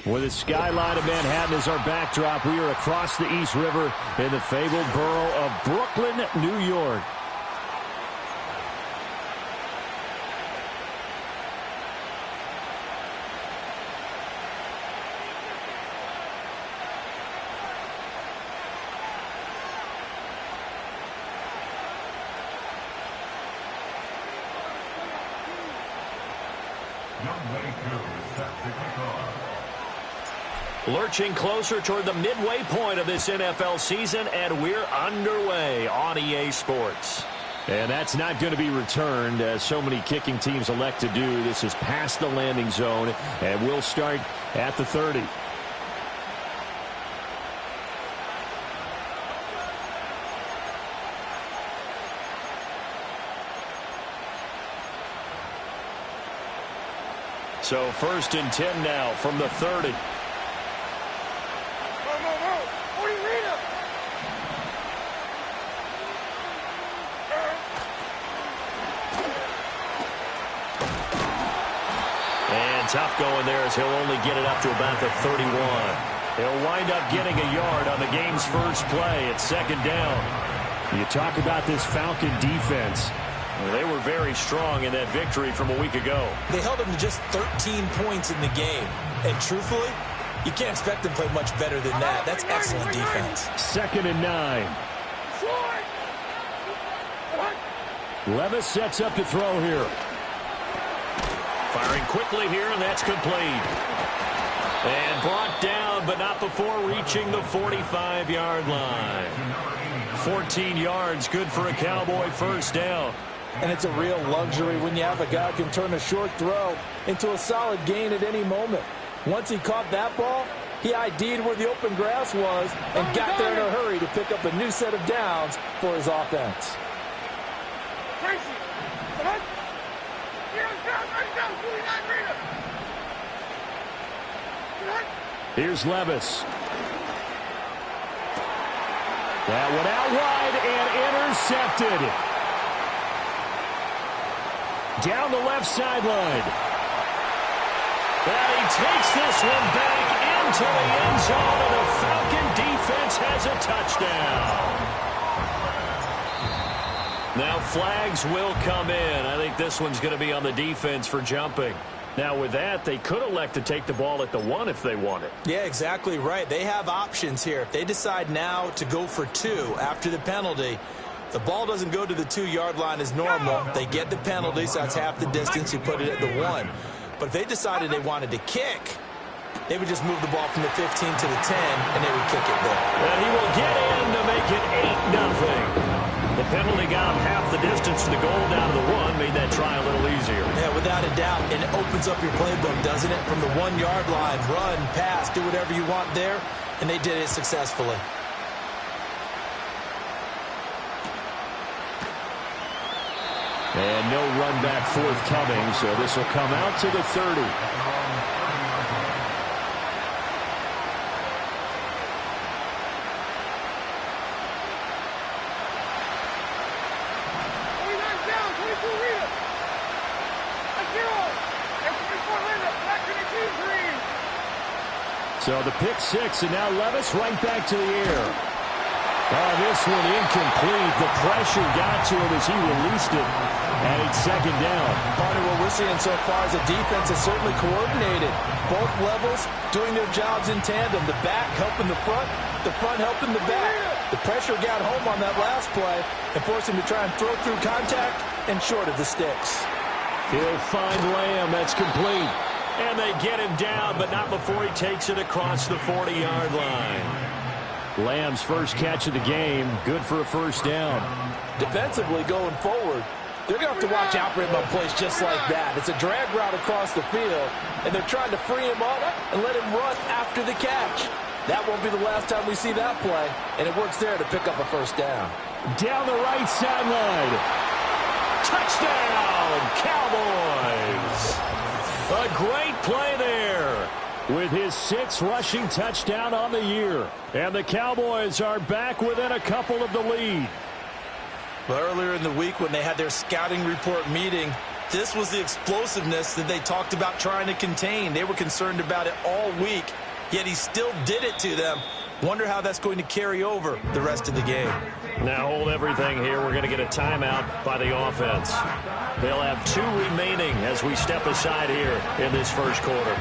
With the skyline of Manhattan as our backdrop, we are across the East River in the fabled borough of Brooklyn, New York. Lurching closer toward the midway point of this NFL season, and we're underway on EA Sports. And that's not going to be returned, as so many kicking teams elect to do. This is past the landing zone, and we'll start at the 30. So 1st and 10 now from the 30. Tough going there as he'll only get it up to about the 31. He'll wind up getting a yard on the game's first play at 2nd down. You talk about this Falcon defense. Well, they were very strong in that victory from a week ago. They held them to just 13 points in the game. And truthfully, you can't expect them to play much better than that. That's excellent defense. 2nd and 9. Levis sets up to throw here. Firing quickly here, and that's complete. And brought down, but not before reaching the 45-yard line. 14 yards, good for a Cowboy first down. And it's a real luxury when you have a guy who can turn a short throw into a solid gain at any moment. Once he caught that ball, he ID'd where the open grass was and got there in a hurry to pick up a new set of downs for his offense. Here's Levis. That one out wide and intercepted. Down the left sideline. And he takes this one back into the end zone, and the Falcon defense has a touchdown. Now flags will come in. I think this one's going to be on the defense for jumping. Now with that, they could elect to take the ball at the 1 if they want it. Yeah, exactly right. They have options here. If they decide now to go for 2 after the penalty, the ball doesn't go to the 2-yard line as normal. They get the penalty, so that's half the distance. You put it at the 1. But if they decided they wanted to kick, they would just move the ball from the 15 to the 10, and they would kick it there. And he will get in to make it 8-0. The penalty got him half the distance to the goal down to the 1, made that try a little easier. Yeah, without a doubt. And it opens up your playbook, doesn't it? From the 1-yard line, run, pass, do whatever you want there. And they did it successfully. And no run back forthcoming, so this will come out to the 30. So the pick 6, and now Levis right back to the air. Oh, this one incomplete. The pressure got to him as he released it, and it's 2nd down. Part of what we're seeing so far is the defense is certainly coordinated. Both levels doing their jobs in tandem. The back helping the front helping the back. The pressure got home on that last play and forced him to try and throw through contact and short of the sticks. He'll find Lamb. That's complete. And they get him down, but not before he takes it across the 40-yard line. Lamb's first catch of the game, good for a first down. Defensively going forward, they're going to have to watch out for him on plays just like that. It's a drag route across the field, and they're trying to free him up and let him run after the catch. That won't be the last time we see that play, and it works there to pick up a first down. Down the right sideline. Touchdown, Cowboys. A great play there. with his 6th rushing touchdown on the year. And the Cowboys are back within a couple of the lead. Well, earlier in the week when they had their scouting report meeting, this was the explosiveness that they talked about trying to contain. They were concerned about it all week, yet he still did it to them. Wonder how that's going to carry over the rest of the game. Now hold everything here. We're going to get a timeout by the offense. They'll have 2 remaining as we step aside here in this first quarter.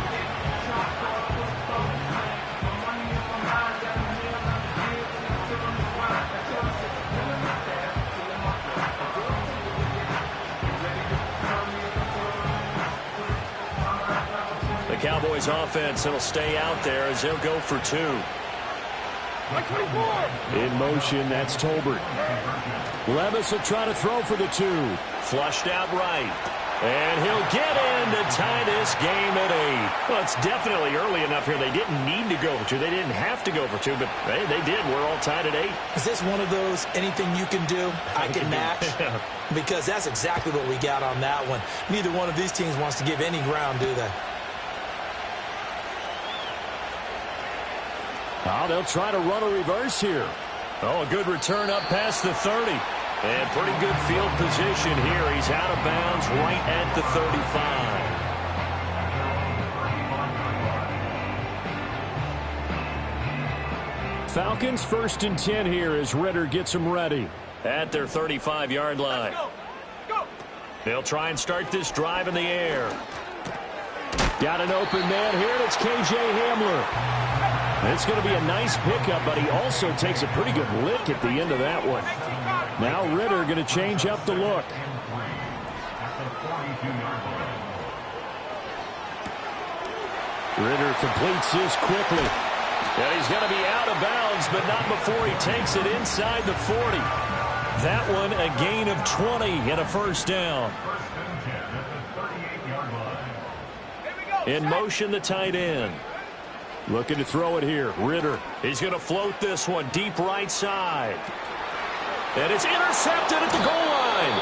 The Cowboys offense, it'll stay out there as they'll go for 2. In motion, that's Tolbert. Levis will try to throw for the 2. Flushed out right. And he'll get in to tie this game at 8. Well, it's definitely early enough here. They didn't need to go for 2. They didn't have to go for 2, but hey, they did. We're all tied at 8. Is this one of those anything you can do, I can match? Because that's exactly what we got on that one. Neither one of these teams wants to give any ground, do they? Oh, they'll try to run a reverse here. Oh, a good return up past the 30. And pretty good field position here. He's out of bounds right at the 35. Falcons 1st and 10 here as Ritter gets them ready at their 35-yard line. Go. They'll try and start this drive in the air. Got an open man here, and it's K.J. Hamler. It's going to be a nice pickup, but he also takes a pretty good lick at the end of that one. Now Ritter going to change up the look. Ritter completes this quickly. And he's going to be out of bounds, but not before he takes it inside the 40. That one a gain of 20 and a first down. In motion, the tight end. Looking to throw it here. Ritter. He's going to float this one deep right side. And it's intercepted at the goal line.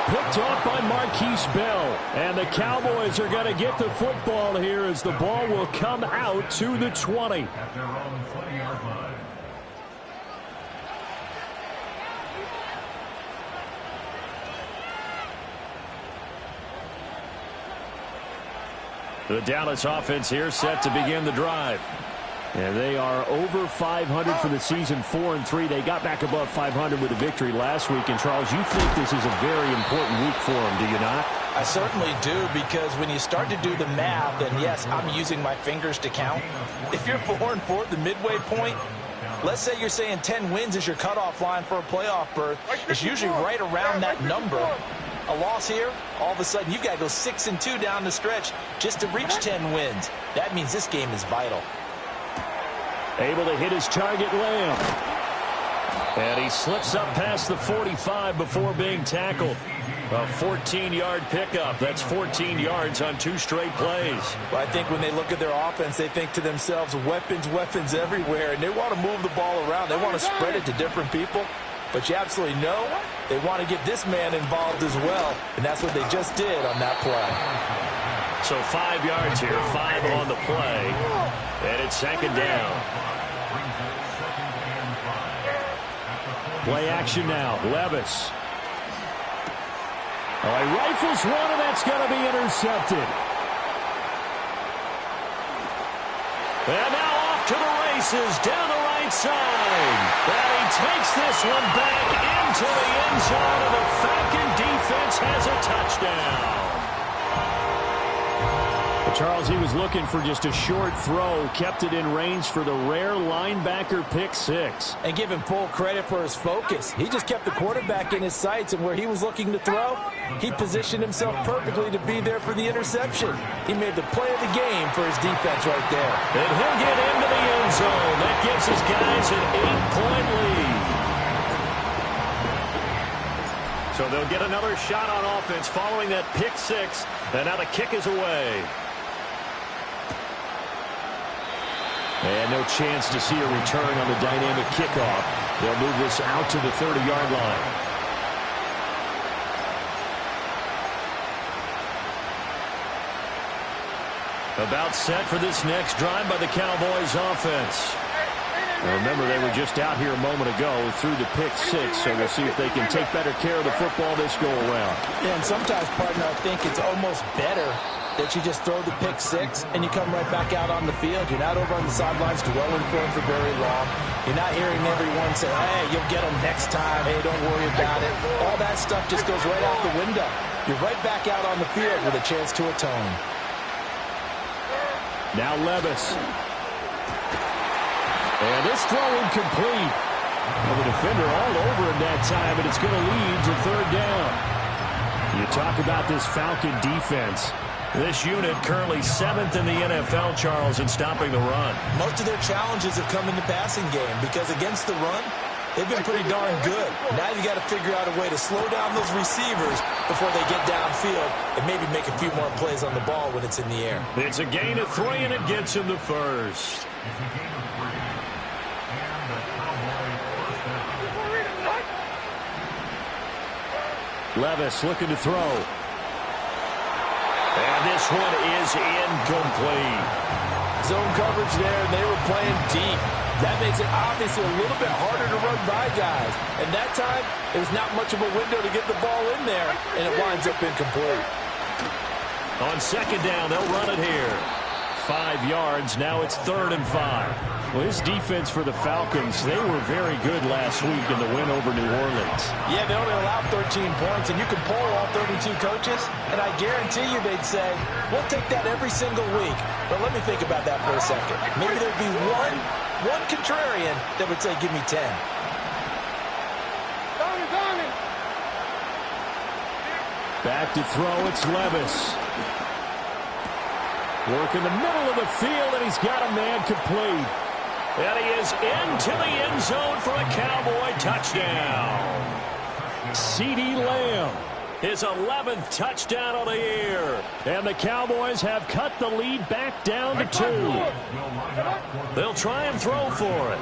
Picked off by Marquise Bell. And the Cowboys are going to get the football here as the ball will come out to the 20. The Dallas offense here set to begin the drive. And they are over 500 for the season, 4-3. They got back above 500 with a victory last week. And, Charles, you think this is a very important week for them, do you not? I certainly do, because when you start to do the math, and yes, I'm using my fingers to count. If you're 4-4 at the midway point, let's say you're saying 10 wins is your cutoff line for a playoff berth. It's usually right around that number. A loss here, all of a sudden you've got to go 6-2 down the stretch just to reach 10 wins. That means this game is vital. Able to hit his target, Lamb. And he slips up past the 45 before being tackled. A 14-yard pickup. That's 14 yards on 2 straight plays. Well, I think when they look at their offense, they think to themselves, weapons, weapons everywhere. And they want to move the ball around. They want to spread it to different people. But you absolutely know they want to get this man involved as well. And that's what they just did on that play. So 5 yards here, 5 on the play. And it's second down. Play action now. Levis. Oh, he rifles one, and that's going to be intercepted. And now off to the races down the right side. And he takes this one back into the end zone, and the Falcon defense has a touchdown. Charles, he was looking for just a short throw, kept it in range for the rare linebacker pick 6. And give him full credit for his focus. He just kept the quarterback in his sights, and where he was looking to throw, he positioned himself perfectly to be there for the interception. He made the play of the game for his defense right there. And he'll get into the end zone. That gives his guys an 8-point lead. So they'll get another shot on offense following that pick 6. And now the kick is away. And no chance to see a return on the dynamic kickoff. They'll move this out to the 30-yard line. About set for this next drive by the Cowboys offense. Now remember, they were just out here a moment ago through the pick six, so we'll see if they can take better care of the football this go-around. Yeah, and sometimes, partner, I think it's almost better that you just throw the pick six and you come right back out on the field. You're not over on the sidelines dwelling for him for very long. You're not hearing everyone say, hey, you'll get him next time. Hey, don't worry about it. All that stuff just goes right out the window. You're right back out on the field with a chance to atone. Now Levis. And this throw incomplete. Well, the defender all over him that time, and it's going to lead to third down. You talk about this Falcon defense. This unit currently 7th in the NFL, Charles, in stopping the run. Most of their challenges have come in the passing game because against the run, they've been pretty darn good. Now you got to figure out a way to slow down those receivers before they get downfield and maybe make a few more plays on the ball when it's in the air. It's a gain of 3, and it gets him to first. Levis looking to throw. And this one is incomplete. Zone coverage there, and they were playing deep. That makes it obviously a little bit harder to run by guys. And that time, it was not much of a window to get the ball in there, and it winds up incomplete. On second down, they'll run it here. 5 yards, now it's 3rd and 5. Well, his defense for the Falcons, they were very good last week in the win over New Orleans. Yeah, they only allowed 13 points, and you can poll all 32 coaches, and I guarantee you they'd say, we'll take that every single week. But let me think about that for a second. Maybe there'd be one contrarian that would say, give me 10. Back to throw, it's Levis. Work in the middle of the field, and he's got a man complete. And he is into the end zone for a Cowboy touchdown. CeeDee Lamb, his 11th touchdown of the year. And the Cowboys have cut the lead back down to 2. They'll try and throw for it.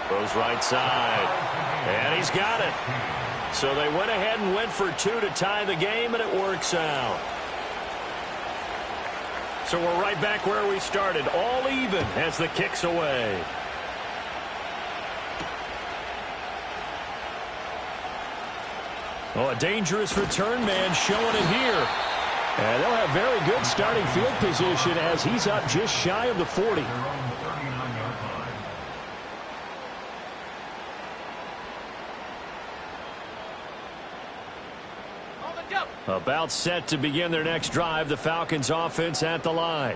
Goes right side. And he's got it. So they went ahead and went for 2 to tie the game, and it works out. So we're right back where we started, all even as the kick's away. Oh, a dangerous return man showing it here. And they'll have very good starting field position as he's up just shy of the 40. About set to begin their next drive, the Falcons offense at the line.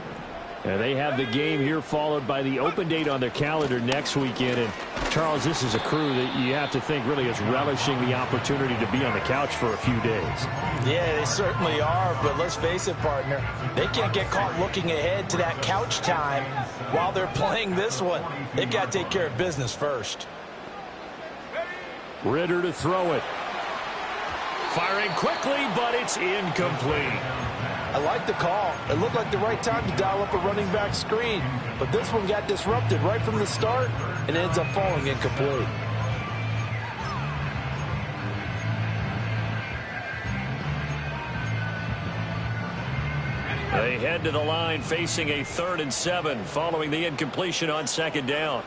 And they have the game here followed by the open date on their calendar next weekend. And, Charles, this is a crew that you have to think really is relishing the opportunity to be on the couch for a few days. Yeah, they certainly are, but let's face it, partner. They can't get caught looking ahead to that couch time while they're playing this one. They've got to take care of business first. Ritter to throw it. Firing quickly, but it's incomplete. I like the call. It looked like the right time to dial up a running back screen, but this one got disrupted right from the start and ends up falling incomplete. They head to the line facing a 3rd and 7 following the incompletion on second down.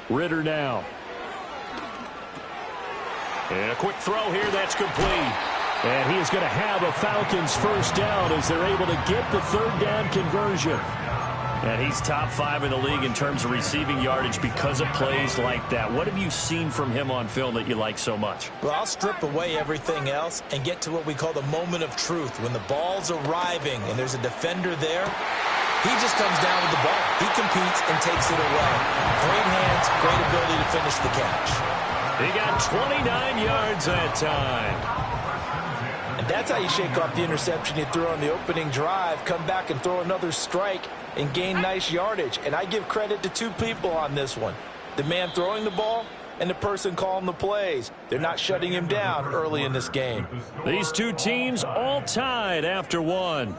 Ritter now. And a quick throw here, that's complete. And he is going to have a Falcons first down as they're able to get the 3rd down conversion. And he's top 5 in the league in terms of receiving yardage because of plays like that. What have you seen from him on film that you like so much? Well, I'll strip away everything else and get to what we call the moment of truth. When the ball's arriving and there's a defender there, he just comes down with the ball. He competes and takes it away. Great hands, great ability to finish the catch. He got 29 yards that time. And that's how you shake off the interception you threw on the opening drive, come back and throw another strike and gain nice yardage. And I give credit to 2 people on this one. The man throwing the ball and the person calling the plays. They're not shutting him down early in this game. These 2 teams all tied after 1.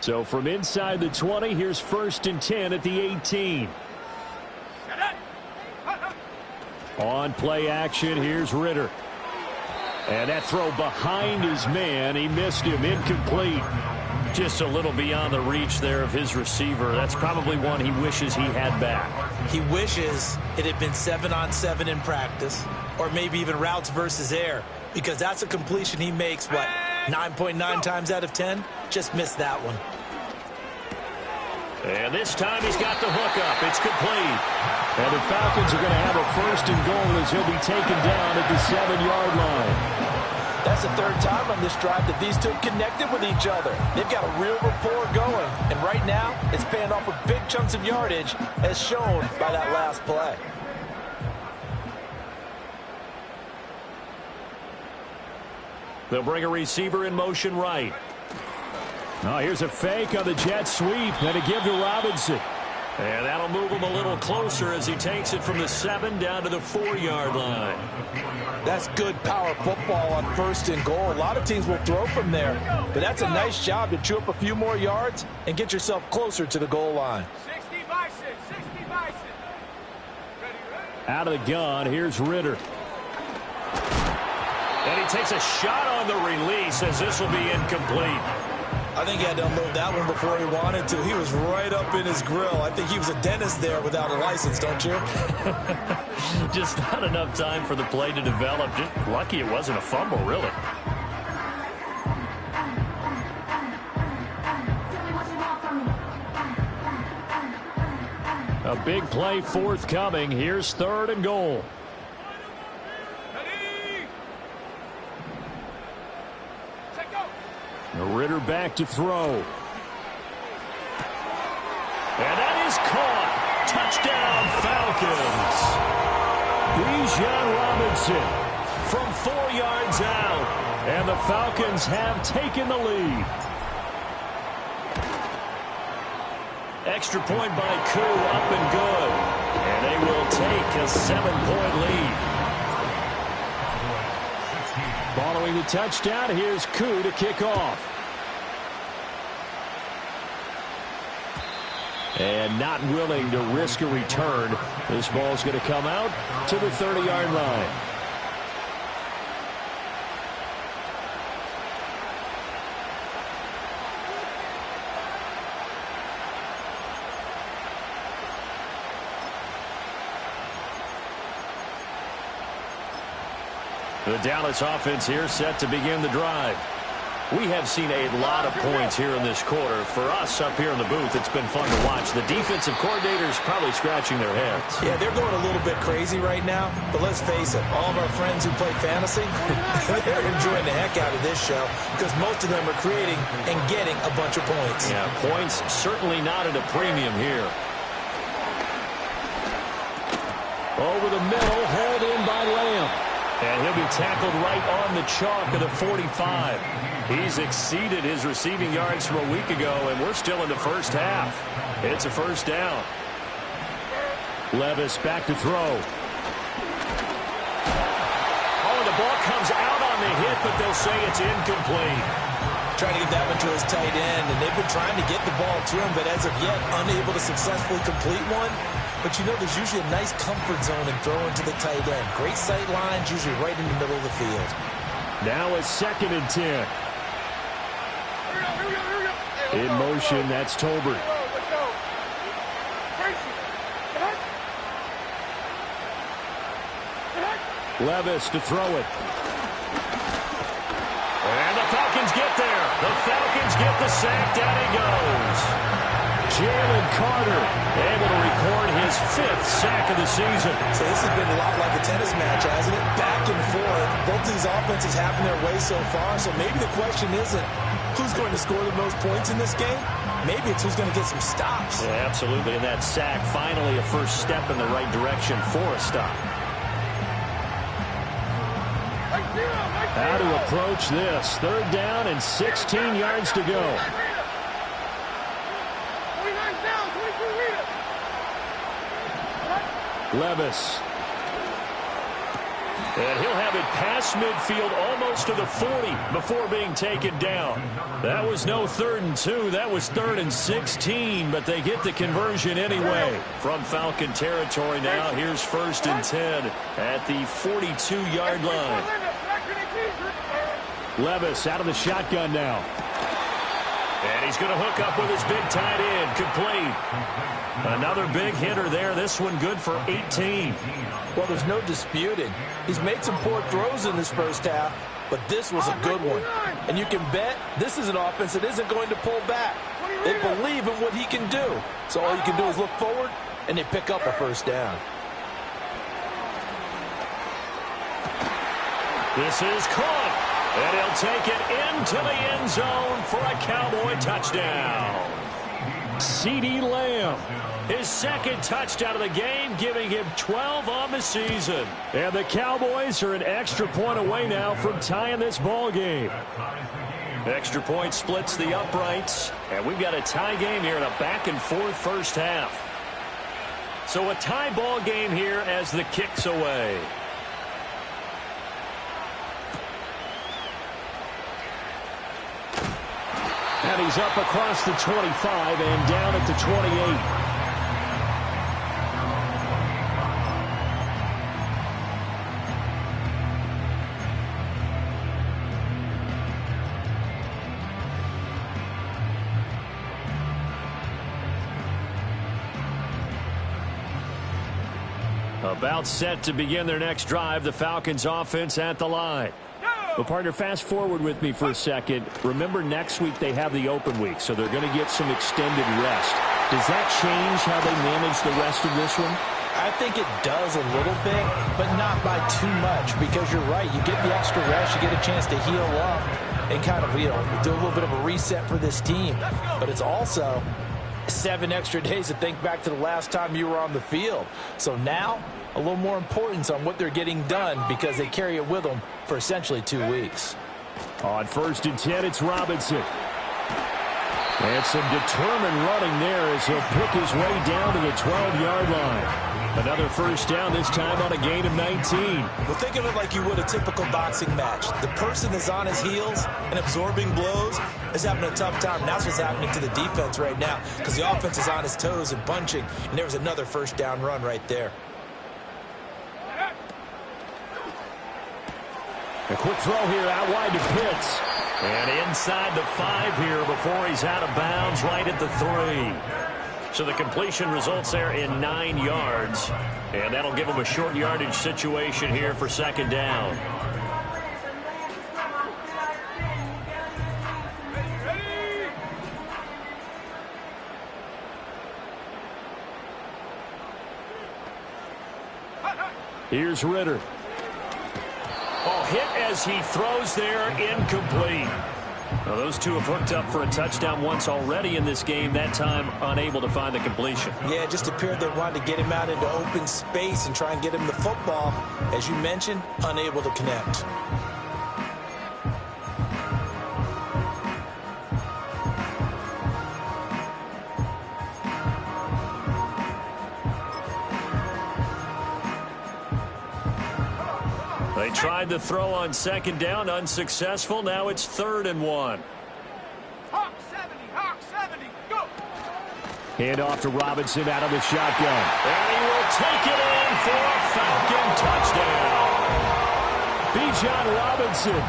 So from inside the 20, here's 1st and 10 at the 18. On play action, here's Ritter. And that throw behind his man, he missed him, incomplete. Just a little beyond the reach there of his receiver. That's probably one he wishes he had back. He wishes it had been 7-on-7 in practice, or maybe even routes versus air, because that's a completion he makes, what, 9.9 times out of 10? Just missed that one. And this time he's got the hook up. It's complete. And the Falcons are going to have a 1st and goal as he'll be taken down at the 7-yard line. That's the 3rd time on this drive that these two connected with each other. They've got a real rapport going. And right now, it's paying off with big chunks of yardage, as shown by that last play. They'll bring a receiver in motion right. Oh, here's a fake on the jet sweep. And a give to Robinson. And that'll move him a little closer as he takes it from the 7 down to the 4-yard line. That's good power football on 1st and goal. A lot of teams will throw from there, but that's a nice job to chew up a few more yards and get yourself closer to the goal line. 60 bison, 60 bison. Ready? Out of the gun, here's Ritter. And he takes a shot on the release as this will be incomplete. I think he had to unload that one before he wanted to. He was right up in his grill. I think he was a dentist there without a license, don't you? Just not enough time for the play to develop. Just lucky it wasn't a fumble, really. A big play forthcoming. Here's 3rd and goal. Ritter back to throw. And that is caught. Touchdown, Falcons. Bijan Robinson from 4 yards out. And the Falcons have taken the lead. Extra point by Koo, up and good. And they will take a 7-point lead. Following the touchdown, here's Koo to kick off. And not willing to risk a return. This ball's going to come out to the 30-yard line. The Dallas offense here set to begin the drive. We have seen a lot of points here in this quarter. For us up here in the booth, it's been fun to watch. The defensive coordinators probably scratching their heads. Yeah, they're going a little bit crazy right now. But let's face it, all of our friends who play fantasy, they're enjoying the heck out of this show because most of them are creating and getting a bunch of points. Yeah, points certainly not at a premium here. Over the middle, held in by Lamb. And he'll be tackled right on the chalk of the 45. He's exceeded his receiving yards from a week ago, and we're still in the first half. It's a 1st down. Levis back to throw. Oh, the ball comes out on the hit, but they'll say it's incomplete. Trying to get that one to his tight end, and they've been trying to get the ball to him, but as of yet, unable to successfully complete one. But you know, there's usually a nice comfort zone in throwing to the tight end. Great sight lines, usually right in the middle of the field. Now a 2nd and 10. In motion, that's Tolbert. Levis to throw it. And the Falcons get there. The Falcons get the sack. Down he goes. Jalen Carter able to record his 5th sack of the season. So this has been a lot like a tennis match, hasn't it? Back and forth. Both these offenses having their way so far. So maybe the question isn't who's going to score the most points in this game. Maybe it's who's going to get some stops. Yeah, absolutely. And that sack, finally a first step in the right direction for a stop. How to approach this. 3rd down and 16 yards to go. Levis. And he'll have it past midfield almost to the 40 before being taken down. That was no 3rd and 2. That was 3rd and 16, but they get the conversion anyway. From Falcon territory now, here's 1st and 10 at the 42-yard line. Levis out of the shotgun now. And he's going to hook up with his big tight end. Complete. Another big hitter there. This one good for 18. Well, there's no disputing. He's made some poor throws in this first half, but this was a good one. And you can bet this is an offense that isn't going to pull back. They believe in what he can do. So all you can do is look forward, and they pick up a first down. This is caught. And he'll take it into the end zone for a Cowboy touchdown. CeeDee Lamb, his 2nd touchdown of the game, giving him 12 on the season. And the Cowboys are an extra point away now from tying this ball game. Extra point splits the uprights. And we've got a tie game here in a back-and-forth first half. So a tie ball game here as the kick's away. And he's up across the 25 and down at the 28. About set to begin their next drive. The Falcons offense at the line. Well, partner, fast forward with me for a second. Remember, next week they have the open week, so they're going to get some extended rest. Does that change how they manage the rest of this one? I think it does a little bit, but not by too much, because you're right. You get the extra rest, you get a chance to heal up and kind of, do a little bit of a reset for this team. But it's also 7 extra days to think back to the last time you were on the field. So now, a little more importance on what they're getting done because they carry it with them for essentially 2 weeks. On 1st and 10, it's Robinson. And some determined running there as he'll pick his way down to the 12-yard line. Another first down, this time on a gain of 19. Well, think of it like you would a typical boxing match. The person that's on his heels and absorbing blows is having a tough time. And that's what's happening to the defense right now because the offense is on his toes and punching. And there was another first down run right there. A quick throw here out wide to Pitts. And inside the 5 here before he's out of bounds right at the 3. So the completion results there in 9 yards. And that'll give him a short yardage situation here for 2nd down. Here's Ritter. Oh, hit as he throws there, incomplete. Now, those two have hooked up for a touchdown once already in this game, that time unable to find the completion. Yeah, it just appeared they wanted to get him out into open space and try and get him the football. As you mentioned, unable to connect. They tried the throw on 2nd down, unsuccessful. Now it's 3rd and 1. Hawk 70, Hawk 70, go! Hand off to Robinson out of the shotgun. And he will take it in for a Falcon touchdown. Bijan Robinson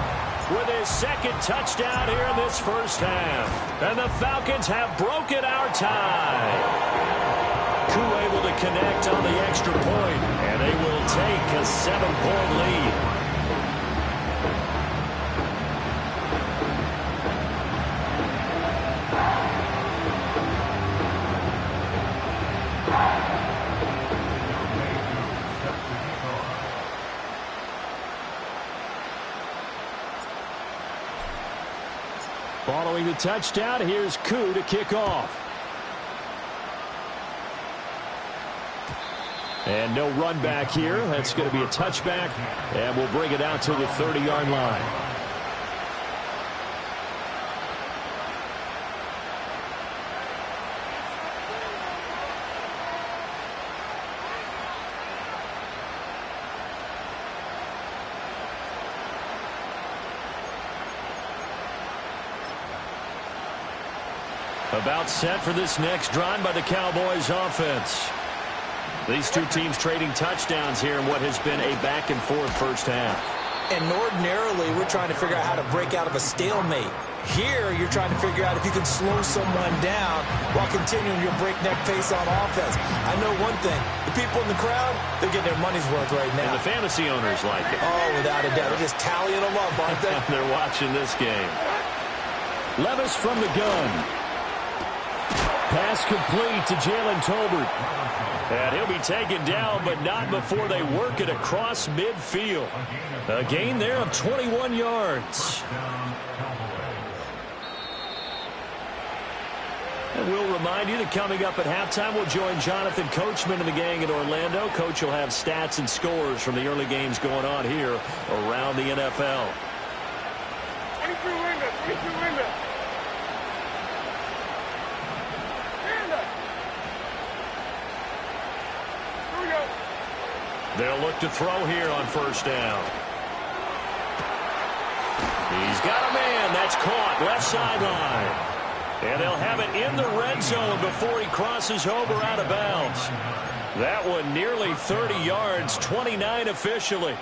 with his 2nd touchdown here in this first half. And the Falcons have broken our tie. Koo able to connect on the extra point, and they will take a 7-point lead. Following the touchdown, here's Koo to kick off. And no run back here. That's going to be a touchback, and we'll bring it out to the 30-yard line. About set for this next drive by the Cowboys offense. These two teams trading touchdowns here in what has been a back-and-forth first half. And ordinarily, we're trying to figure out how to break out of a stalemate. Here, you're trying to figure out if you can slow someone down while continuing your breakneck pace on offense. I know one thing. The people in the crowd, they're getting their money's worth right now. And the fantasy owners like it. Oh, without a doubt. They're just tallying them up, aren't they? They're watching this game. Levis from the gun. Pass complete to Jalen Tolbert. And he'll be taken down, but not before they work it across midfield. A gain there of 21 yards. And we'll remind you that coming up at halftime, we'll join Jonathan Coachman and the gang in Orlando. Coach will have stats and scores from the early games going on here around the NFL. 22 window, 22 window. They'll look to throw here on first down. He's got a man. That's caught. Left sideline. And they'll have it in the red zone before he crosses over out of bounds. That one nearly 30 yards, 29 officially.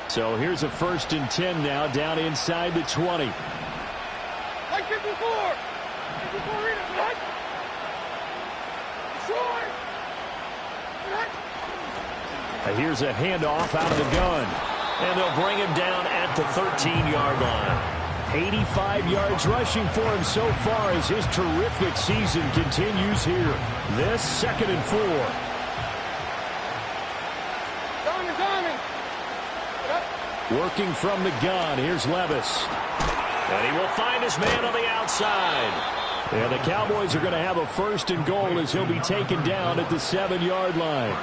So here's a 1st and 10 now, down inside the 20. Like this before. Before it, what? Short. Here's a handoff out of the gun. And they'll bring him down at the 13-yard line. 85 yards rushing for him so far as his terrific season continues here. This 2nd and 4. Working from the gun. Here's Levis. And he will find his man on the outside. And the Cowboys are going to have a 1st and goal as he'll be taken down at the 7-yard line.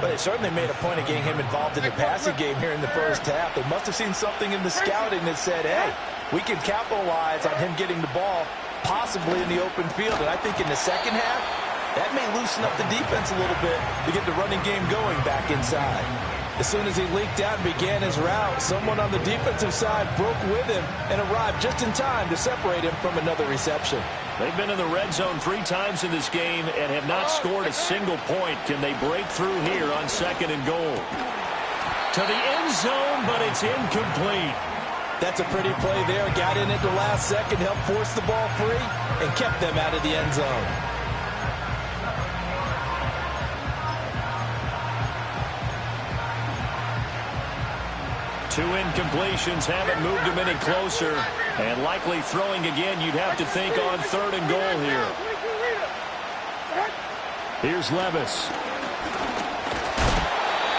But they certainly made a point of getting him involved in the passing game here in the first half. They must have seen something in the scouting that said, hey, we can capitalize on him getting the ball possibly in the open field. And I think in the second half, that may loosen up the defense a little bit to get the running game going back inside. As soon as he leaked out and began his route, someone on the defensive side broke with him and arrived just in time to separate him from another reception. They've been in the red zone 3 times in this game and have not scored a single point. Can they break through here on 2nd and goal? To the end zone, but it's incomplete. That's a pretty play there. Got in at the last second, helped force the ball free, and kept them out of the end zone. Two incompletions haven't moved him any closer. And likely throwing again, you'd have to think on 3rd and goal here. Here's Levis.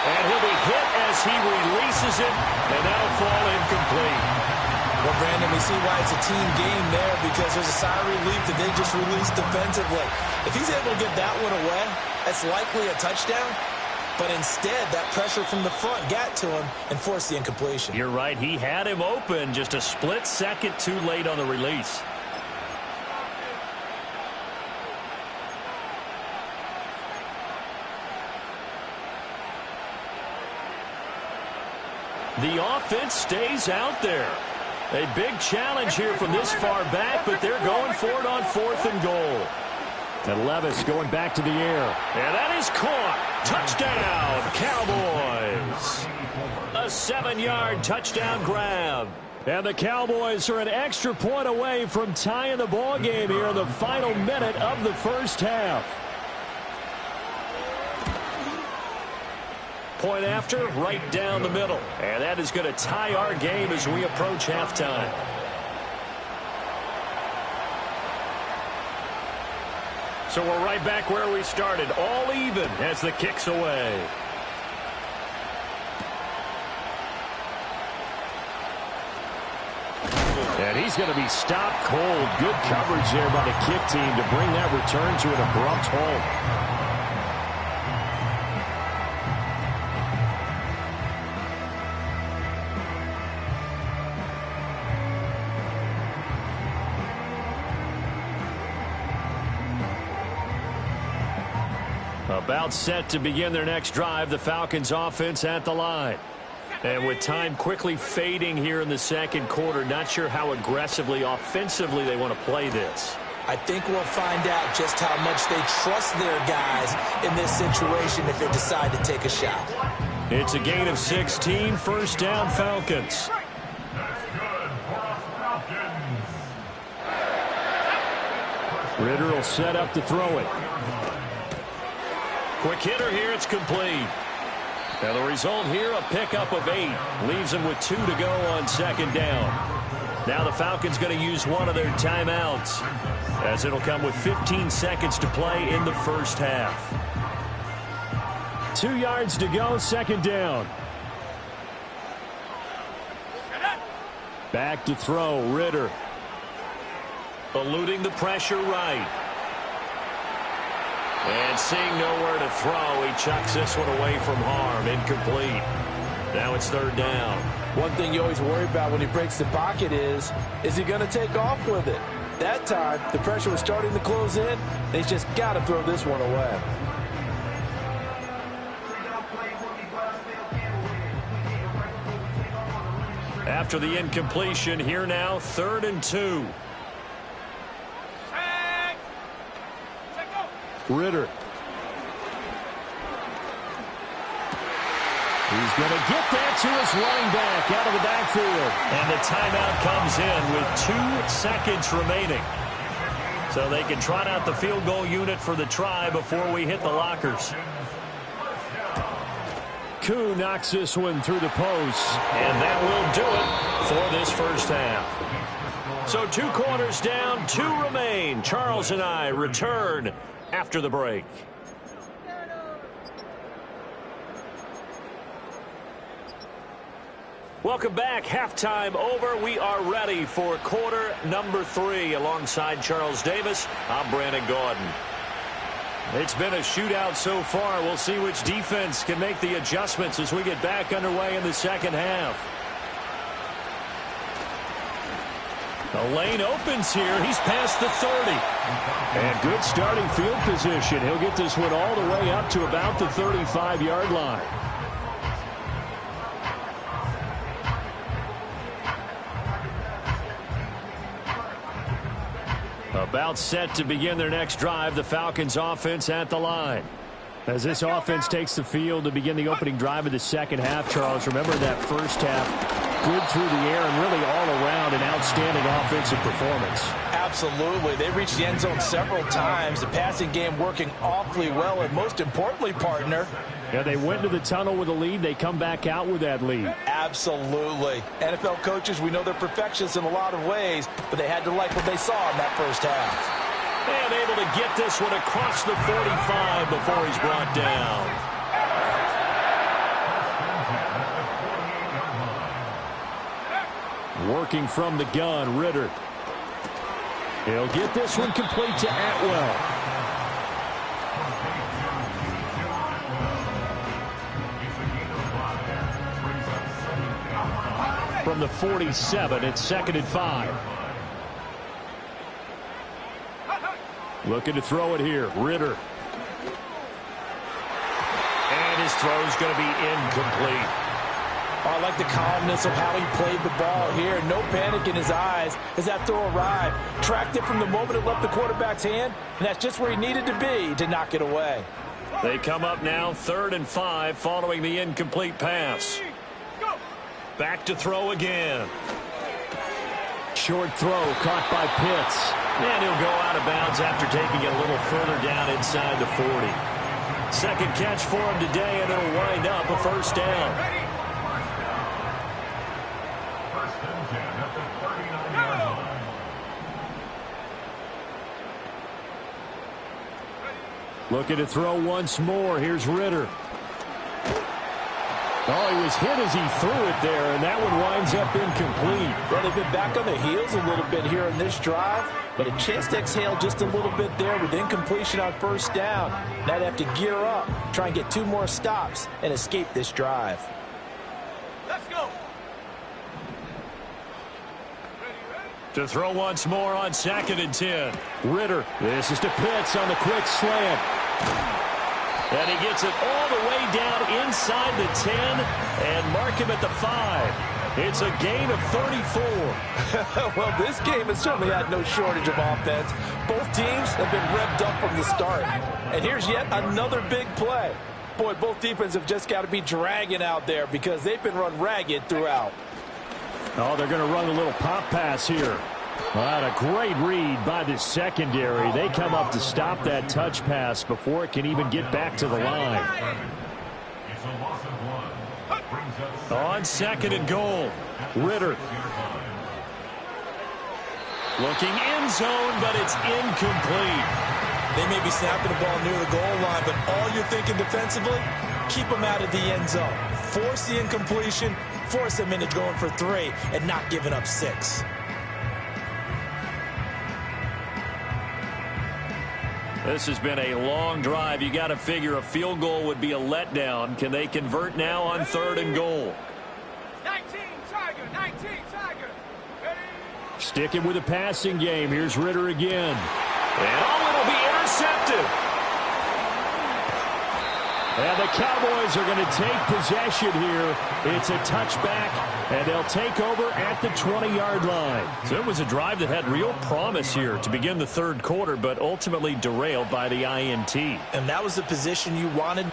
And he'll be hit as he releases it, and that'll fall incomplete. Well, Brandon, we see why it's a team game there, because there's a sigh of relief that they just released defensively. If he's able to get that one away, that's likely a touchdown. But instead, that pressure from the front got to him and forced the incompletion. You're right. He had him open, just a split second too late on the release. The offense stays out there. A big challenge here from this far back, but they're going for it on 4th and goal. And Levis going back to the air. And that is caught. Touchdown, Cowboys. A 7-yard touchdown grab. And the Cowboys are an extra point away from tying the ball game here in the final minute of the first half. Point after, right down the middle. And that is going to tie our game as we approach halftime. So we're right back where we started, all even as the kick's away. And he's going to be stopped cold. Good coverage there by the kick team to bring that return to an abrupt halt. About set to begin their next drive, the Falcons offense at the line. And with time quickly fading here in the second quarter, not sure how aggressively, offensively they want to play this. I think we'll find out just how much they trust their guys in this situation if they decide to take a shot. It's a gain of 16, first down Falcons. Ritter will set up to throw it. Quick hitter here, it's complete. Now the result here, a pickup of 8. Leaves them with 2 to go on second down. Now the Falcons going to use one of their timeouts, as it'll come with 15 seconds to play in the first half. 2 yards to go, second down. Back to throw, Ritter. Eluding the pressure right. And seeing nowhere to throw, he chucks this one away from harm. Incomplete. Now it's third down. One thing you always worry about when he breaks the pocket is he going to take off with it? That time, the pressure was starting to close in, and he's just got to throw this one away. After the incompletion, here now, 3rd and 2. Ritter. He's going to get that to his running back out of the backfield. And the timeout comes in with 2 seconds remaining. So they can trot out the field goal unit for the try before we hit the lockers. Koo knocks this one through the post. And that will do it for this first half. So 2 quarters down, 2 remain. Charles and I return after the break. Welcome back. Halftime over. We are ready for quarter number 3. Alongside Charles Davis, I'm Brandon Gaudin. It's been a shootout so far. We'll see which defense can make the adjustments as we get back underway in the second half. The lane opens here. He's past the 30. And good starting field position. He'll get this one all the way up to about the 35-yard line. About set to begin their next drive, the Falcons offense at the line. As this offense takes the field to begin the opening drive of the second half, Charles, remember that first half, good through the air and really all around an outstanding offensive performance. Absolutely. They reached the end zone several times. The passing game working awfully well, and most importantly, partner, yeah, they went to the tunnel with a lead. They come back out with that lead. Absolutely. NFL coaches, we know they're perfectionists in a lot of ways, but they had to like what they saw in that first half. And able to get this one across the 45 before he's brought down. Working from the gun, Ritter. He'll get this one complete to Atwell. From the 47, it's 2nd and 5. Looking to throw it here, Ritter. And his throw's going to be incomplete. Oh, I like the calmness of how he played the ball here. No panic in his eyes as that throw arrived. Tracked it from the moment it left the quarterback's hand, and that's just where he needed to be to knock it away. They come up now 3rd and 5 following the incomplete pass. Back to throw again. Short throw caught by Pitts. And he'll go out of bounds after taking it a little further down inside the 40. Second catch for him today, and it'll wind up a first down. Looking to throw once more. Here's Ritter. Oh, he was hit as he threw it there, and that one winds up incomplete. Well, they've been back on their heels a little bit here in this drive, but a chance to exhale just a little bit there with incompletion on first down. Now they have to gear up, try and get 2 more stops, and escape this drive. Let's go. To throw once more on 2nd and 10. Ritter. This is to Pitts on the quick slant. And he gets it all the way down inside the 10 and mark him at the 5. It's a gain of 34. Well, this game has certainly had no shortage of offense. Both teams have been revved up from the start. And here's yet another big play. Boy, both defenses have just got to be dragging out there because they've been run ragged throughout. Oh, they're going to run a little pop pass here. What a great read by the secondary. They come up to stop that touch pass before it can even get back to the line. On 2nd and goal, Ritter. Looking end zone, but it's incomplete. They may be snapping the ball near the goal line, but all you're thinking defensively, keep them out of the end zone. Force the incompletion, force them into going for 3, and not giving up 6. This has been a long drive. You got to figure a field goal would be a letdown. Can they convert now on 3rd and goal? 19 Tiger, 19 Tiger. Ready? Sticking with the passing game. Here's Ritter again. And it'll be intercepted. And the Cowboys are going to take possession here. It's a touchback, and they'll take over at the 20-yard line. So it was a drive that had real promise here to begin the 3rd quarter, but ultimately derailed by the INT. And that was the position you wanted.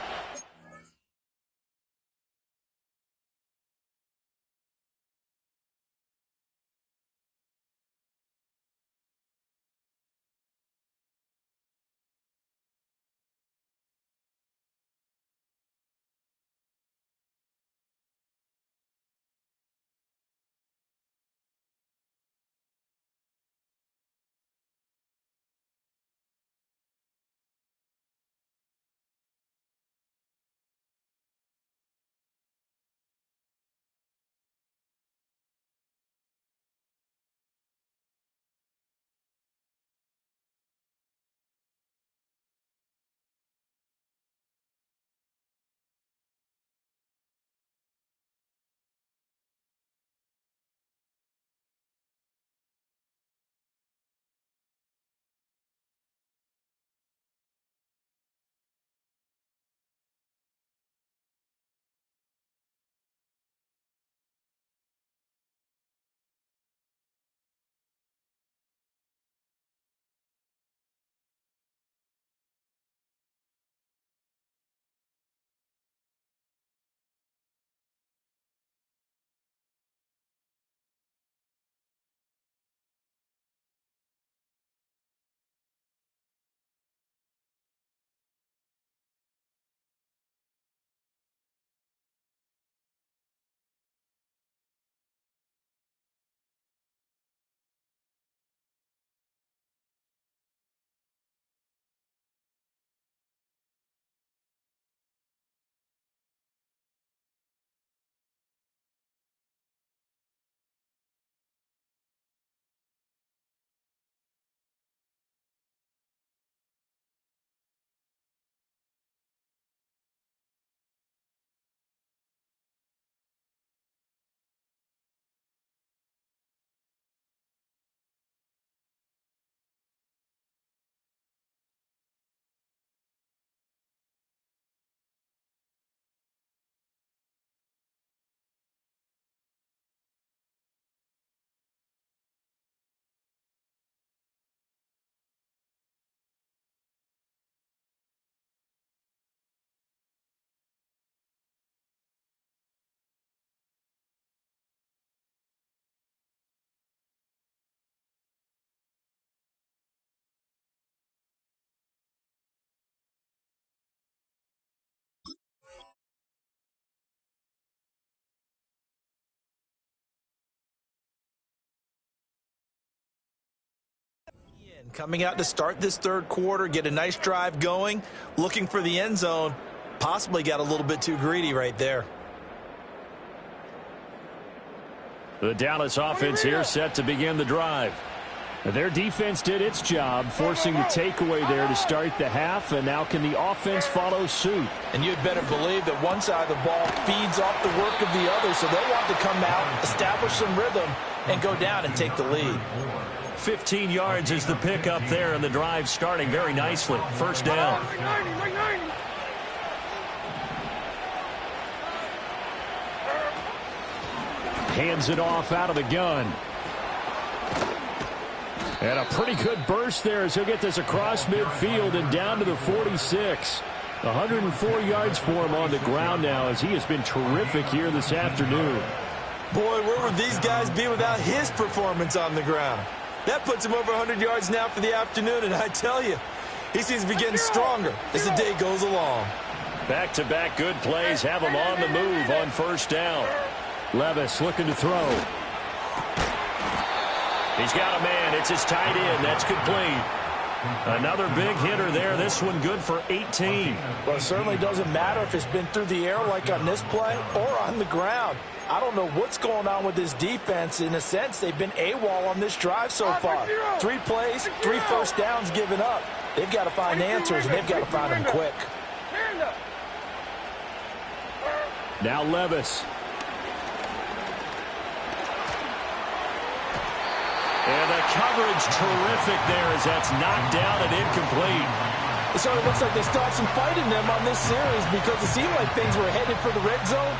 Coming out to start this 3rd quarter, get a nice drive going, looking for the end zone. Possibly got a little bit too greedy right there. The Dallas offense here set to begin the drive. Their defense did its job, forcing the takeaway there to start the half, and now can the offense follow suit? And you'd better believe that one side of the ball feeds off the work of the other, so they'll want to come out, establish some rhythm, and go down and take the lead. 15 yards is the pickup there, and the drive starting very nicely. 1st down. Hands it off out of the gun. And a pretty good burst there as he'll get this across midfield and down to the 46. 104 yards for him on the ground now as he has been terrific here this afternoon. Boy, where would these guys be without his performance on the ground? That puts him over 100 yards now for the afternoon, and I tell you, he seems to be getting stronger as the day goes along. Back-to-back good plays have him on the move on first down. Levis looking to throw. He's got a man. It's his tight end. That's complete. Another big hitter there. This one good for 18. Well, it certainly doesn't matter if it's been through the air like on this play or on the ground. I don't know what's going on with this defense. In a sense, they've been AWOL on this drive so far. 3 plays, 3 first downs given up. They've got to find answers, and they've got to find them quick. Now Levis. And the coverage terrific there as that's knocked down and incomplete. It sort of looks like they still have some fight in them on this series because it seemed like things were headed for the red zone.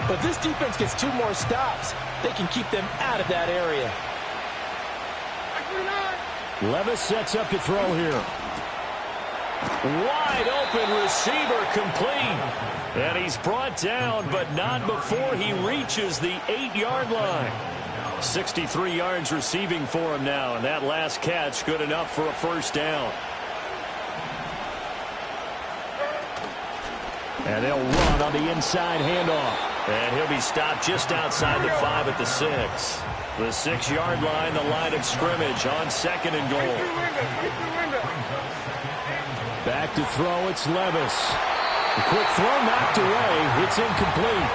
But this defense gets 2 more stops. They can keep them out of that area. Levis sets up to throw here. Wide open receiver complete. And he's brought down, but not before he reaches the 8-yard line. 63 yards receiving for him now, and that last catch good enough for a first down. And they'll run on the inside handoff. And he'll be stopped just outside the 5 at the 6. The 6-yard line, the line of scrimmage on 2nd and goal. Back to throw, it's Levis. The quick throw knocked away. It's incomplete.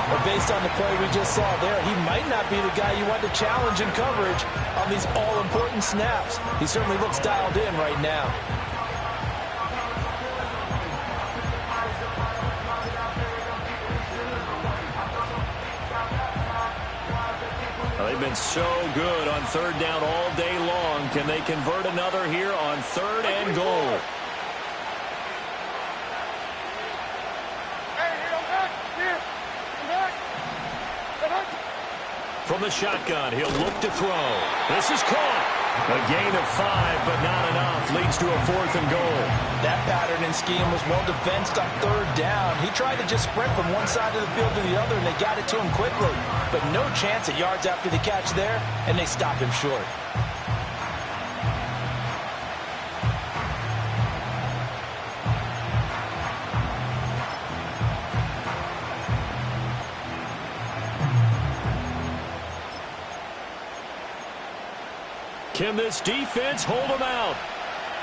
But based on the play we just saw there, he might not be the guy you want to challenge in coverage on these all-important snaps. He certainly looks dialed in right now. They've been so good on 3rd down all day long. Can they convert another here on 3rd and goal? From the shotgun, he'll look to throw. This is caught. A gain of 5, but not enough. Leads to a 4th and goal. That pattern and scheme was well defensed on 3rd down. He tried to just sprint from one side of the field to the other, and they got it to him quickly. But no chance at yards after the catch there, and they stopped him short. Can this defense hold them out?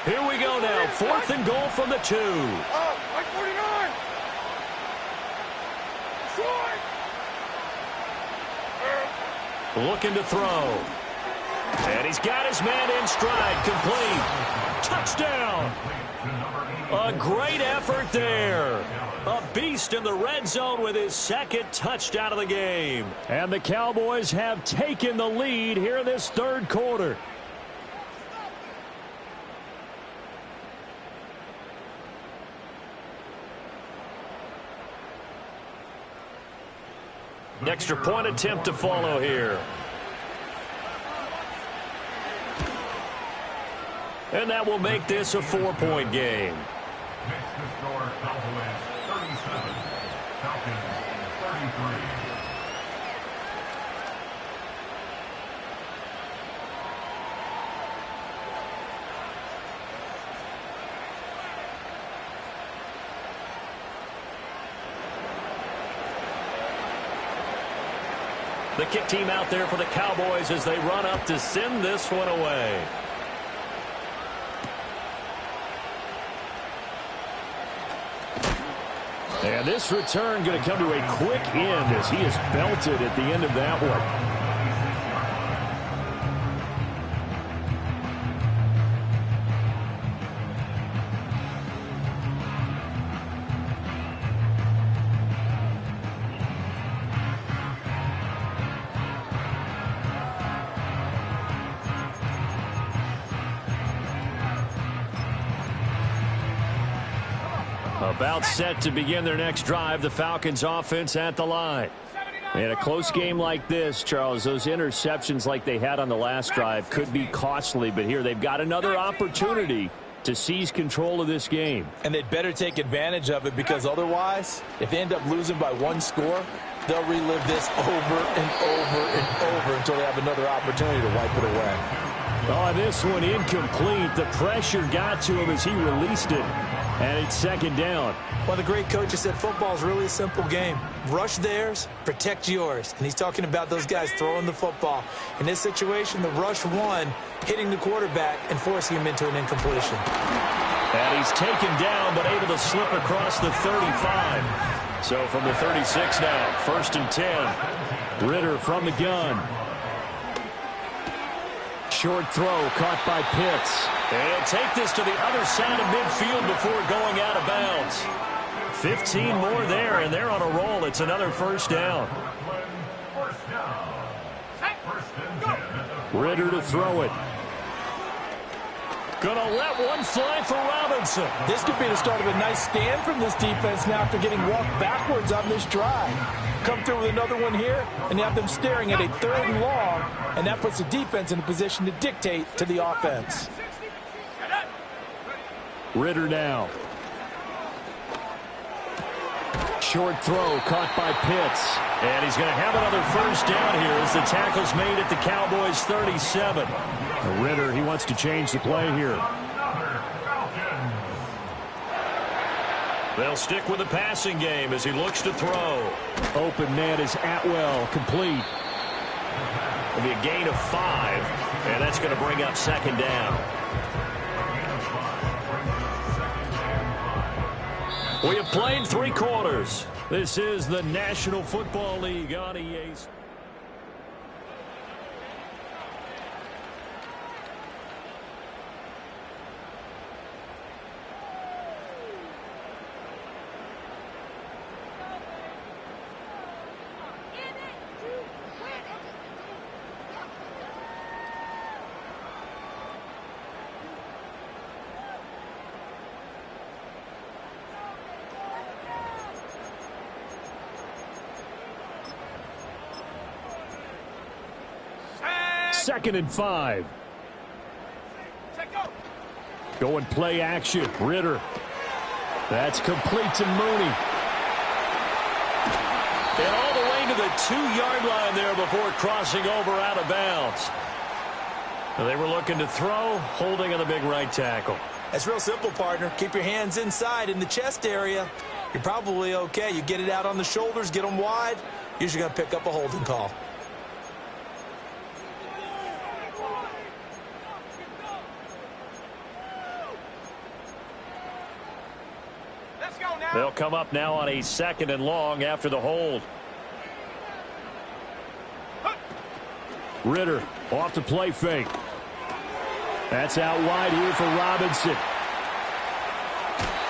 Here we go now. 4th and goal from the 2. Oh, 149. Looking to throw. And he's got his man in stride. Complete. Touchdown. A great effort there. A beast in the red zone with his 2nd touchdown of the game. And the Cowboys have taken the lead here in this 3rd quarter. Extra point attempt to follow here. And that will make this a 4-point game. Next to score, Cowboys 37, Falcons 33. The kick team out there for the Cowboys as they run up to send this one away. And this return going to come to a quick end as he is belted at the end of that one. About set to begin their next drive. The Falcons offense at the line. 79 In a close game like this, Charles, those interceptions like they had on the last drive could be costly, but here they've got another opportunity to seize control of this game. And they'd better take advantage of it, because otherwise, if they end up losing by one score, they'll relive this over and over and over until they have another opportunity to wipe it away. Oh, this one incomplete. The pressure got to him as he released it, and it's second down. Well, the great coach has said football is really a simple game. Rush theirs, protect yours. And he's talking about those guys throwing the football. In this situation, the rush one, hitting the quarterback and forcing him into an incompletion. And he's taken down, but able to slip across the 35. So from the 36 now, 1st and 10. Ritter from the gun. Short throw caught by Pitts. And take this to the other side of midfield before going out of bounds. 15 more there, and they're on a roll. It's another first down. Ritter to throw it. Gonna let one fly for Robinson. This could be the start of a nice stand from this defense now after getting walked backwards on this drive. Come through with another one here, and you have them staring at a 3rd and long, and that puts the defense in a position to dictate to the offense. Ritter now. Short throw caught by Pitts. And he's going to have another first down here as the tackle's made at the Cowboys' 37. Ritter, he wants to change the play here. They'll stick with the passing game as he looks to throw. Open man is Atwell, complete. It'll be a gain of 5, and that's going to bring up second down. We have played 3 quarters. This is the National Football League on EA. Second and 5. Go and play action. Ritter. That's complete to Mooney. And all the way to the 2-yard line there before crossing over out of bounds. They were looking to throw, holding on the big right tackle. That's real simple, partner. Keep your hands inside in the chest area. You're probably okay. You get it out on the shoulders, get them wide. Usually going to pick up a holding call. They'll come up now on a 2nd and long after the hold. Ritter off the play fake. That's out wide here for Robinson.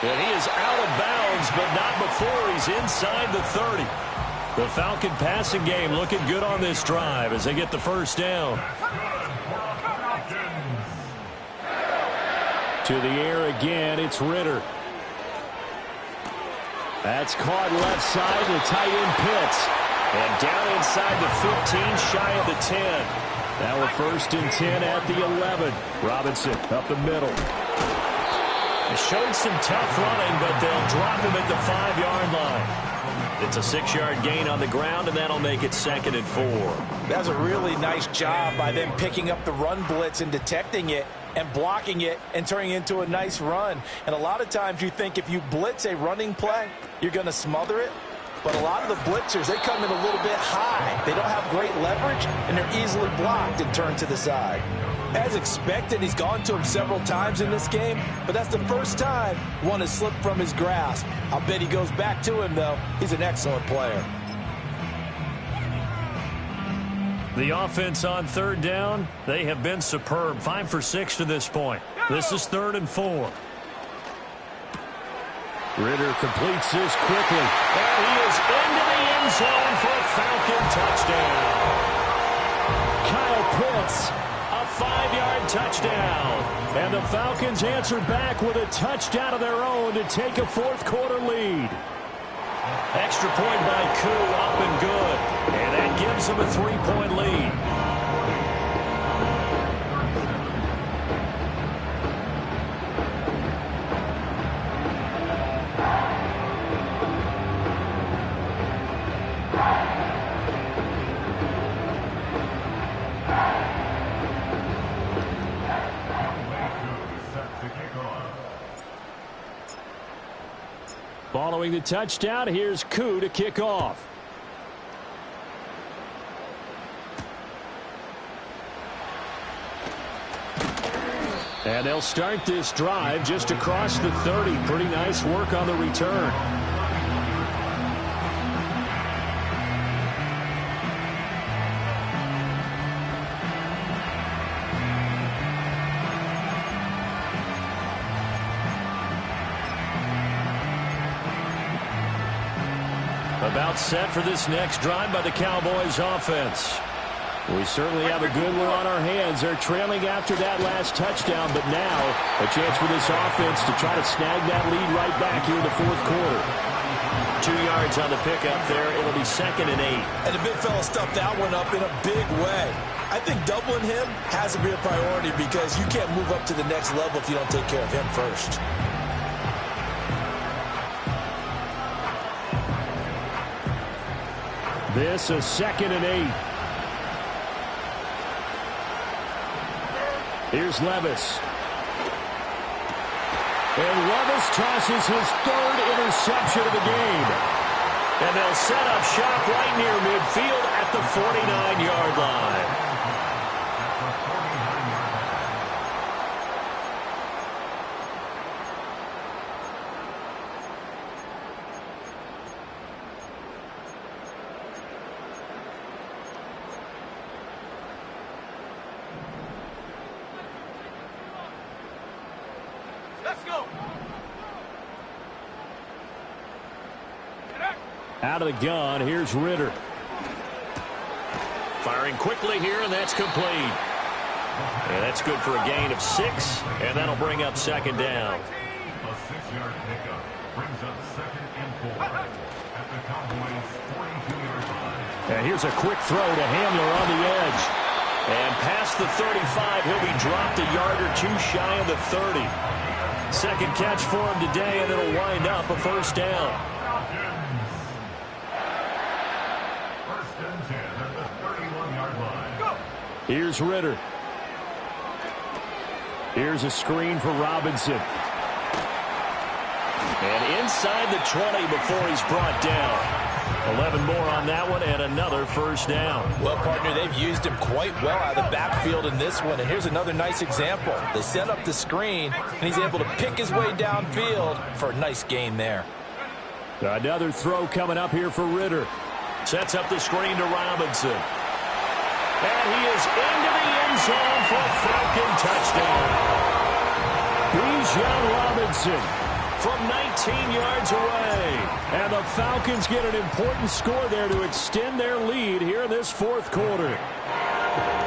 And he is out of bounds, but not before he's inside the 30. The Falcon passing game looking good on this drive as they get the first down. To the air again, it's Ritter. That's caught left side to tight end Pitts. And down inside the 15, shy of the 10. Now we're 1st and 10 at the 11. Robinson up the middle. He showed some tough running, but they'll drop him at the 5-yard line. It's a 6-yard gain on the ground, and that'll make it 2nd and 4. That's a really nice job by them picking up the run blitz and detecting it and blocking it and turning it into a nice run. And a lot of times you think if you blitz a running play, you're going to smother it. But a lot of the blitzers, they come in a little bit high. They don't have great leverage, and they're easily blocked and turned to the side. As expected, he's gone to him several times in this game, but that's the first time one has slipped from his grasp. I'll bet he goes back to him, though. He's an excellent player. The offense on 3rd down, they have been superb. 5 for 6 to this point. This is 3rd and 4. Ritter completes this quickly. And he is into the end zone for a Falcon touchdown. Kyle Pitts, a 5-yard touchdown. And the Falcons answer back with a touchdown of their own to take a 4th quarter lead. Extra point by Koo, up and good. And that gives them a 3-point lead. Following the touchdown, here's Koo to kick off. And they'll start this drive just across the 30. Pretty nice work on the return. About set for this next drive by the Cowboys offense. We certainly have a good one on our hands. They're trailing after that last touchdown, but now a chance for this offense to try to snag that lead right back here in the fourth quarter. 2 yards on the pickup there. It'll be 2nd and 8. And the big fella stuffed that one up in a big way. I think doubling him has to be a priority because you can't move up to the next level if you don't take care of him first. This is 2nd and 8. Here's Levis. And Levis tosses his 3rd interception of the game. And they'll set up shop right near midfield at the 49-yard line. Out of the gun, here's Ritter. Firing quickly here, and that's complete. And that's good for a gain of 6, and that'll bring up 2nd down. A 6-yard pickup brings up 2nd and 4 at the Cowboys' 42-yard line. And here's a quick throw to Hamler on the edge. And past the 35, he'll be dropped a yard or 2 shy of the 30. 2nd catch for him today, and it'll wind up a 1st down. Here's Ritter. Here's a screen for Robinson. And inside the 20 before he's brought down. 11 more on that one and another 1st down. Well, partner, they've used him quite well out of the backfield in this one. And here's another nice example. They set up the screen, and he's able to pick his way downfield for a nice gain there. Another throw coming up here for Ritter. Sets up the screen to Robinson. And he is into the end zone for a Falcon touchdown. Bijan Robinson from 19 yards away. And the Falcons get an important score there to extend their lead here in this 4th quarter.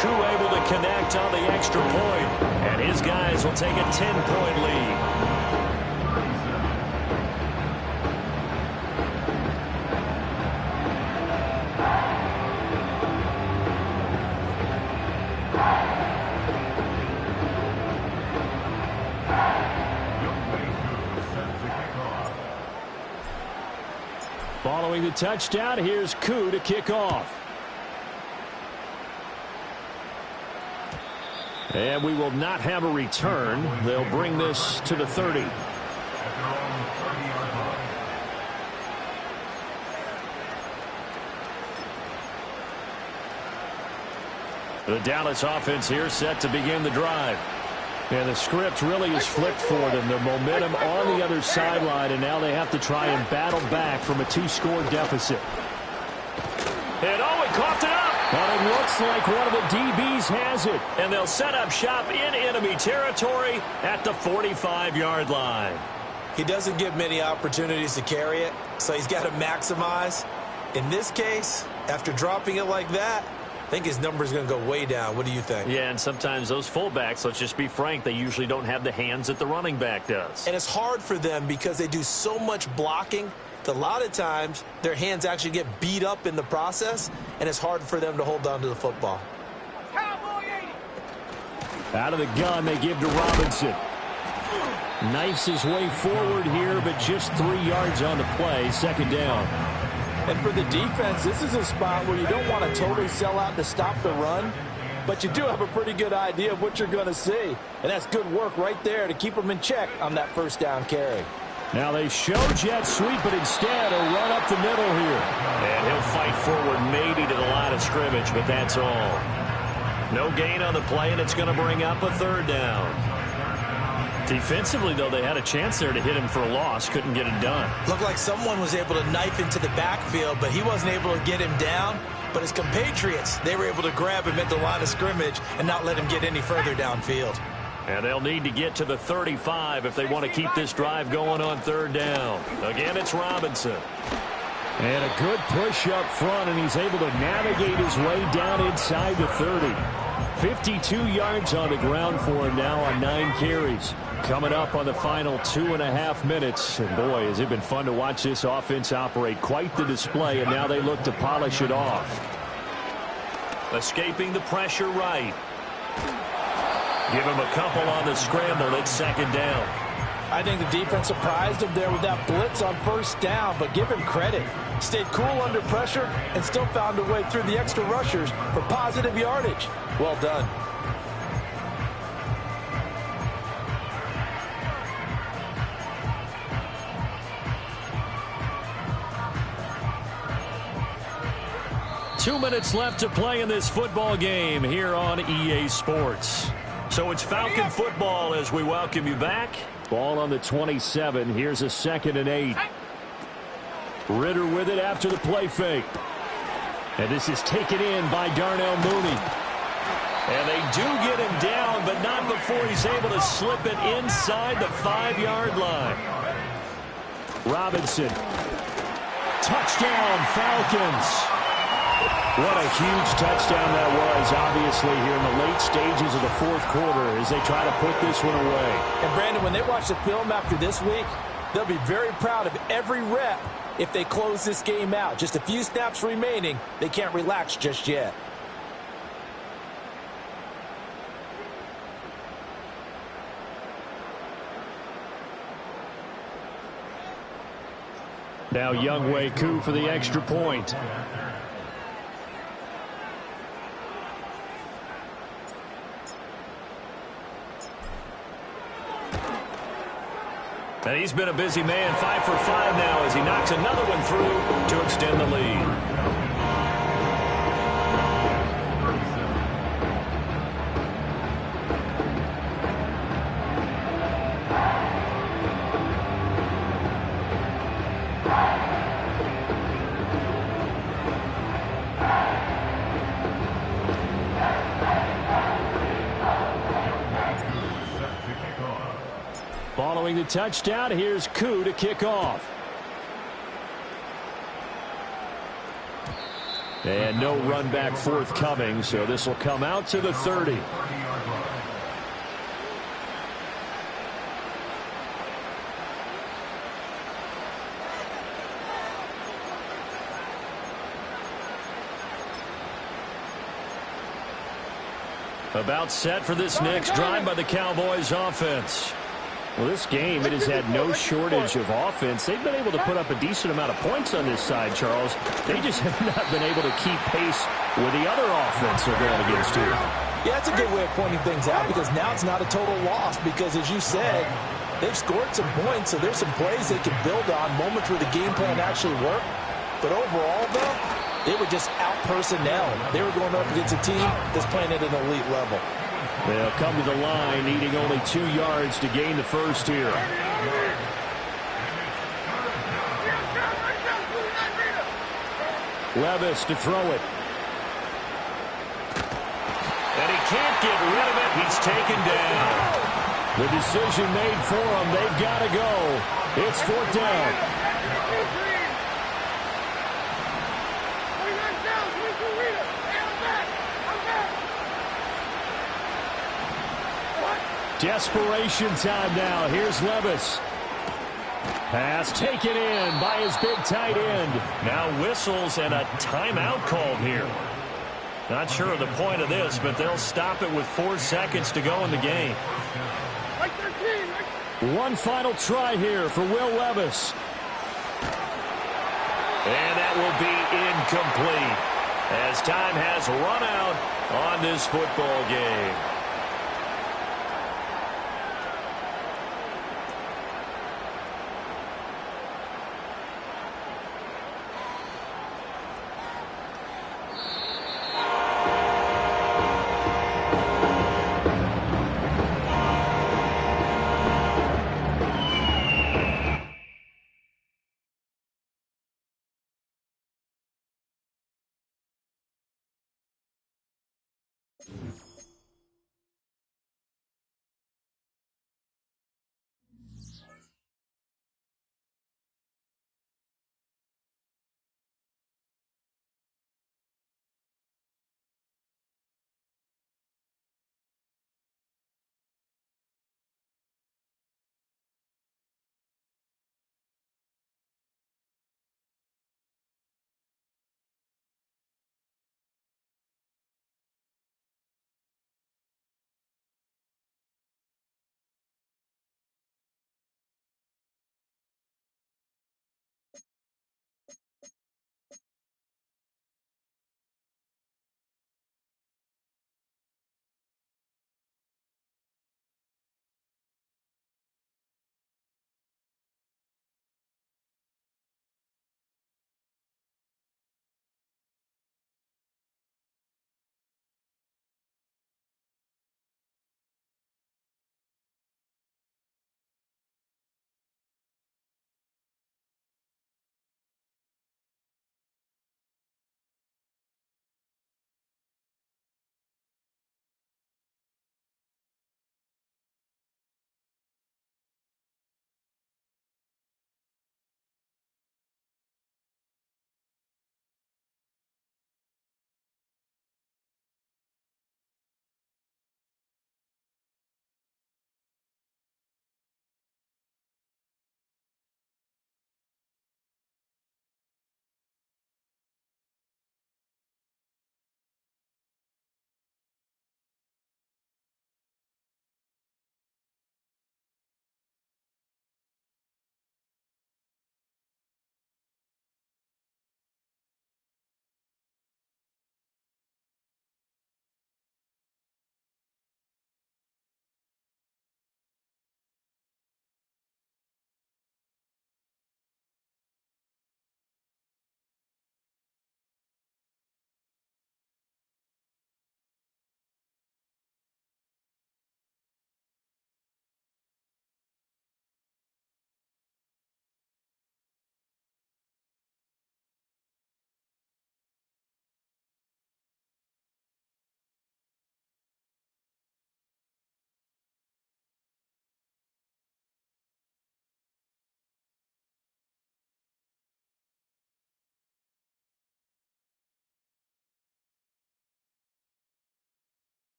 Koo able to connect on the extra point. And his guys will take a 10-point lead. Following the touchdown, here's Koo to kick off. And we will not have a return. They'll bring this to the 30. The Dallas offense here set to begin the drive. And the script really is flipped for them. The momentum on the other sideline, and now they have to try and battle back from a 2-score deficit. And he coughed it up. But it looks like one of the DBs has it. And they'll set up shop in enemy territory at the 45-yard line. He doesn't get many opportunities to carry it, so he's got to maximize. In this case, after dropping it like that, I think his number is going to go way down. What do you think? Yeah, and sometimes those fullbacks, let's just be frank, they usually don't have the hands that the running back does. And it's hard for them because they do so much blocking A lot of times, their hands actually get beat up in the process, and it's hard for them to hold on to the football. Out of the gun, they give to Robinson. Knifes his way forward here, but just 3 yards on the play. Second down. And for the defense, this is a spot where you don't want to totally sell out to stop the run, but you do have a pretty good idea of what you're going to see. And that's good work right there to keep them in check on that first down carry. Now they show jet sweep, but instead a run up the middle here. And he'll fight forward maybe to the line of scrimmage, but that's all. No gain on the play, and it's going to bring up a third down. Defensively, though, they had a chance there to hit him for a loss. Couldn't get it done. Looked like someone was able to knife into the backfield, but he wasn't able to get him down. But his compatriots, they were able to grab him at the line of scrimmage and not let him get any further downfield. And they'll need to get to the 35 if they want to keep this drive going on third down. Again, it's Robinson. And a good push up front, and he's able to navigate his way down inside the 30. 52 yards on the ground for him now on 9 carries. Coming up on the final 2.5 minutes. And boy, has it been fun to watch this offense operate. Quite the display, and now they look to polish it off. Escaping the pressure right. Give him a couple on the scramble. It's second down. I think the defense surprised him there with that blitz on first down, but give him credit. Stayed cool under pressure and still found a way through the extra rushers for positive yardage. Well done. Two minutes left to play in this football game here on EA Sports. So it's Falcon football as we welcome you back. Ball on the 27. Here's a 2nd and 8. Ritter with it after the play fake. And this is taken in by Darnell Mooney. And they do get him down, but not before he's able to slip it inside the 5-yard line. Robinson. Touchdown, Falcons. What a huge touchdown that was, obviously, here in the late stages of the fourth quarter as they try to put this one away. And, Brandon, when they watch the film after this week, they'll be very proud of every rep if they close this game out. Just a few snaps remaining. They can't relax just yet. Now Younghoe Koo for the extra point. And he's been a busy man, 5 for 5 now as he knocks another one through to extend the lead. Following the touchdown, here's Koo to kick off. And no run back forthcoming, so this will come out to the 30. About set for this next drive by the Cowboys offense. Well, this game, it has had no shortage of offense. They've been able to put up a decent amount of points on this side, Charles. They just have not been able to keep pace with the other offense they're going against here. Yeah, that's a good way of pointing things out because now it's not a total loss because, as you said, they've scored some points, so there's some plays they can build on, moments where the game plan actually worked. But overall, though, they were just out-personnel. They were going up against a team that's playing at an elite level. They'll come to the line, needing only 2 yards to gain the first here. Levis to throw it. And he can't get rid of it. He's taken down. The decision made for him. They've got to go. It's 4th down. Desperation time now. Here's Levis. Pass taken in by his big tight end. Now whistles and a timeout called here. Not sure of the point of this, but they'll stop it with 4 seconds to go in the game. One final try here for Will Levis. And that will be incomplete as time has run out on this football game.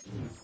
The